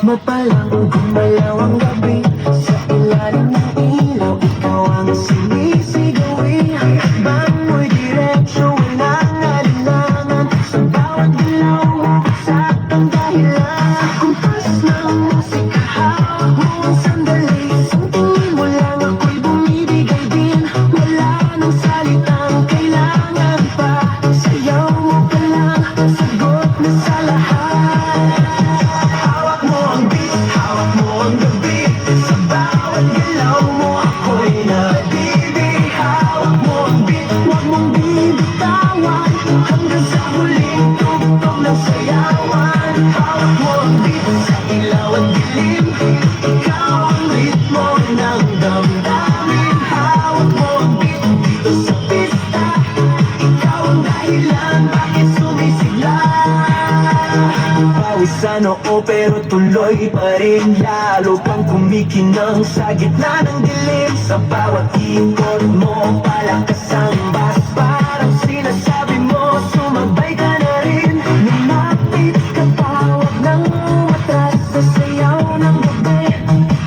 mo palang gumalaw ang gabi. Sa ilalim ng ilaw, ikaw ang sinisigawi. Habang mo'y diretsyo, walang alinlangan. Sa bawat galaw mo, saktang dahilan. Sa kumpas ng musika, hawak mo ang sandali. Isang tingin mo lang, ako'y bumibigay din. Wala nang salitang kailangan pa. Sayaw mo pa lang, sagot na sa lahat. Hawak mo ang beat, hawak mo ang gabi. Sa bawat galaw mo, ako'y nabibig. Hawak mo ang beat, huwag mong bibitawan. Hanggang sa huling tugtog ng sayawan. Hawak mo ang beat, sa ilaw at dilim. Ikaw ang ritmo ng damdamin. Hawak mo ang beat, dito sa pista. Ikaw ang dahilan, bakit sumisigla. Pawis sa noo pero tuloy pa rin. Lalo pang kumikinang sa gitna ng dilim. Sa bawat ikot mo, palakas ang bas. Parang sinasabi mo, sumabay ka na rin. Lumapit ka pa, huwag nang umatras. Sa sayaw ng gabi,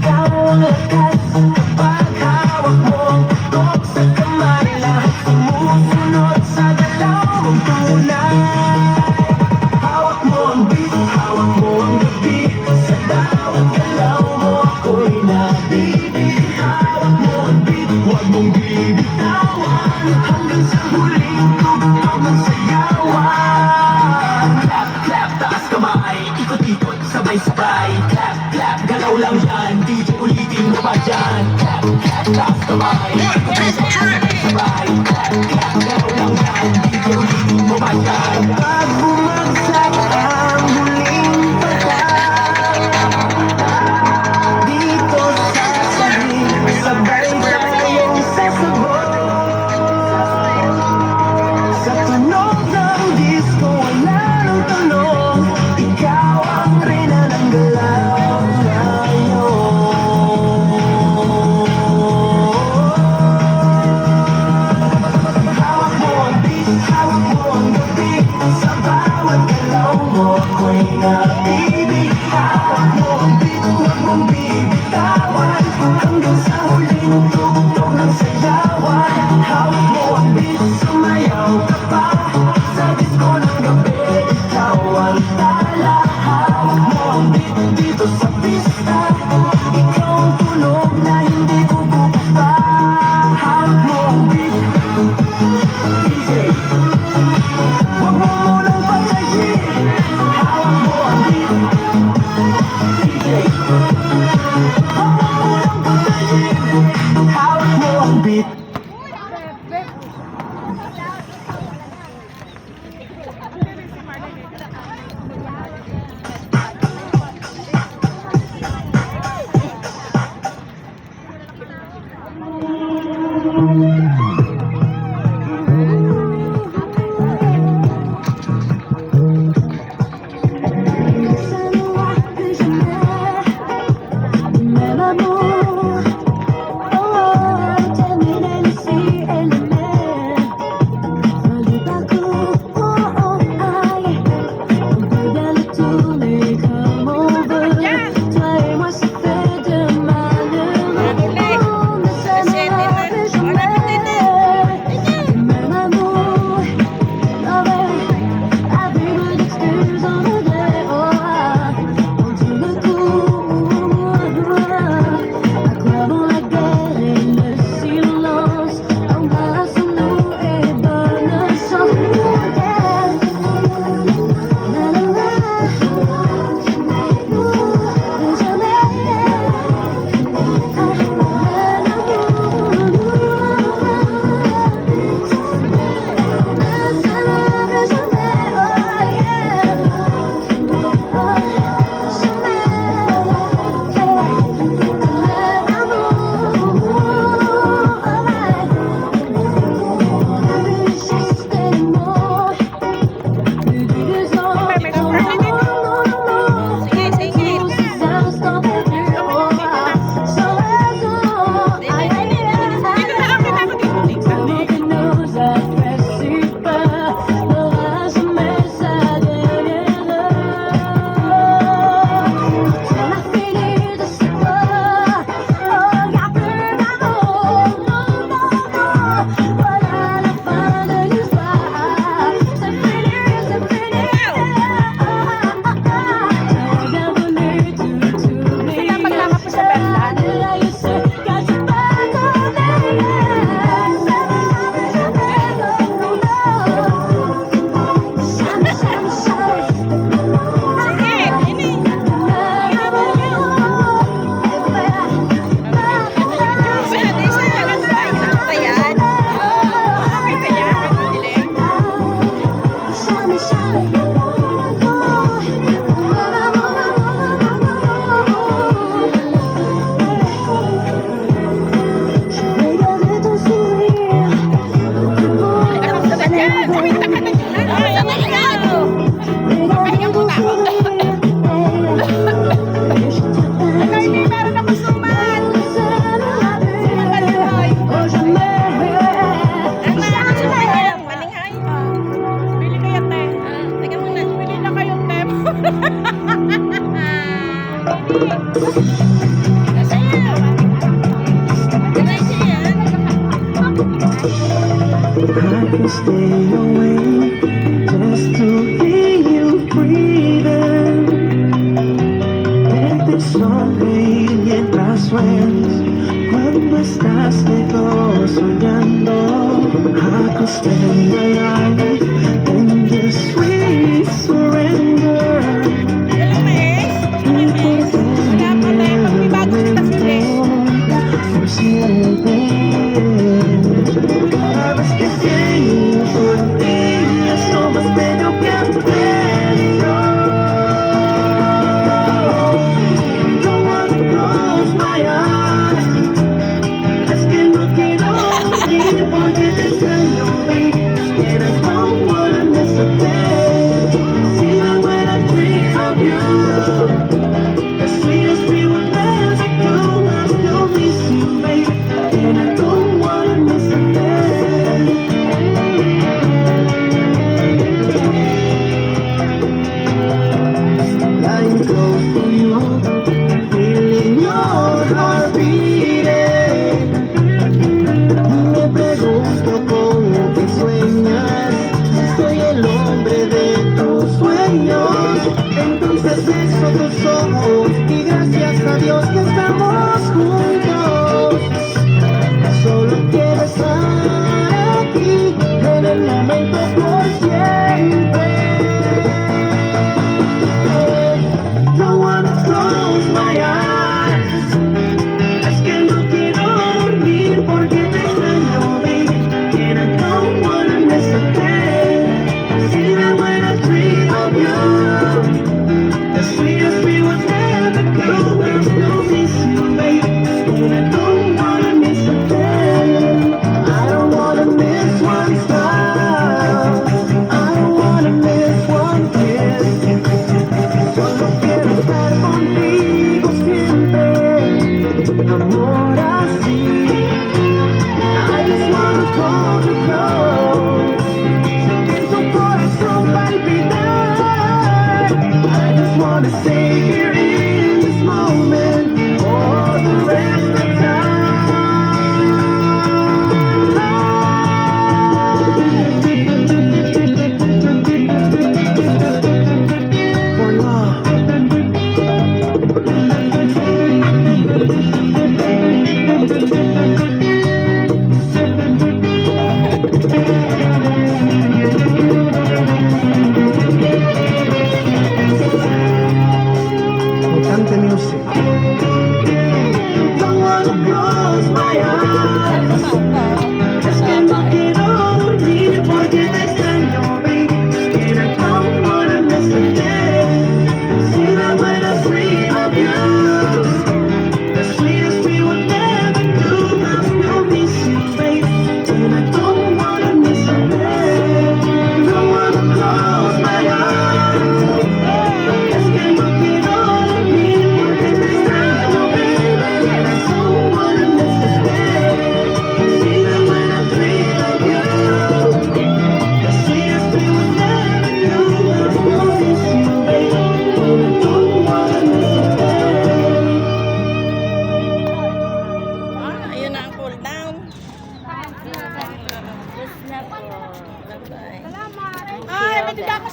ikaw ang lakas. Kapag hawak mo ang tutok sa kamay, lahat sumusunod sa galaw mong tunay. Hawak mo ang beat, hawak mo ang gabi. Sa bawat galaw mo, ako'y nabibig. Hawak mo ang beat, huwag mong bibitawan. Hanggang sa huling tugtog ng sayawan. Clap, clap, taas kamay, ikot-ikot, sabay-sabay. Clap, clap, galaw lang yan, DJ ulitin mo pa dyan. Clap, clap, taas kamay, ikot-ikot, sabay-sabay. Clap, clap, galaw lang yan, DJ ulitin mo pa dyan. Pag bumagsak ang huling patak, dito sa sahig, sabay tayong sasagot. Sa tunog ng disco, wala nang tanong. Ikaw ang reyna ng galaw ngayon. can stay awake just to hear you breathing. Este sonreír mientras sueñas cuando estás lejos soñando. I could spend my life in this sweet surrender. Por siempre. Cada vez que pienso en ti es lo más bello que tengo. Don't wanna close my eyes. Es que no quiero dormir porque te extraño, baby. And I don't wanna miss a day. Even when I dream of you, the sweetest dream will never do. I still miss you, baby. And I don't wanna miss a day. Lying close to you, feeling your heart beating. Me pregunto cómo te sueñas, si soy el hombre de tus sueños. Entonces beso tus ojos y gracias a Dios que estamos juntos. Solo quiero estar aquí en el momento por siempre. Don't wanna close my eyes. Es que no quiero dormir porque te extraño, baby. And I don't wanna miss a day. Even when I dream of you, the sweetest we will never do. I still miss you, baby. And I don't wanna miss a day. I don't wanna miss one smile. I don't wanna miss one kiss. Solo quiero estar contigo siempre. Amor así. I just wanna hold you close. Sentir tu corazón palpitar. I just wanna stay here in this moment for the rest of time. For love. Mutante Music. Don't wanna close my eyes. Es que no quiero dormir porque te extraño, baby. And I don't wanna miss a day. Even when I dream of you, the sweetest we will never do. I still miss you, baby. And I don't wanna miss a day. Don't wanna close my eyes. Es que no quiero dormir porque te extraño, baby. And I don't wanna miss a day. Even when I dream of you, the sweetest we will never do. I still miss you, baby. And I don't wanna miss a day. Ayun na ang cool down. Yes na po. Bye-bye. Ay, may tidak ako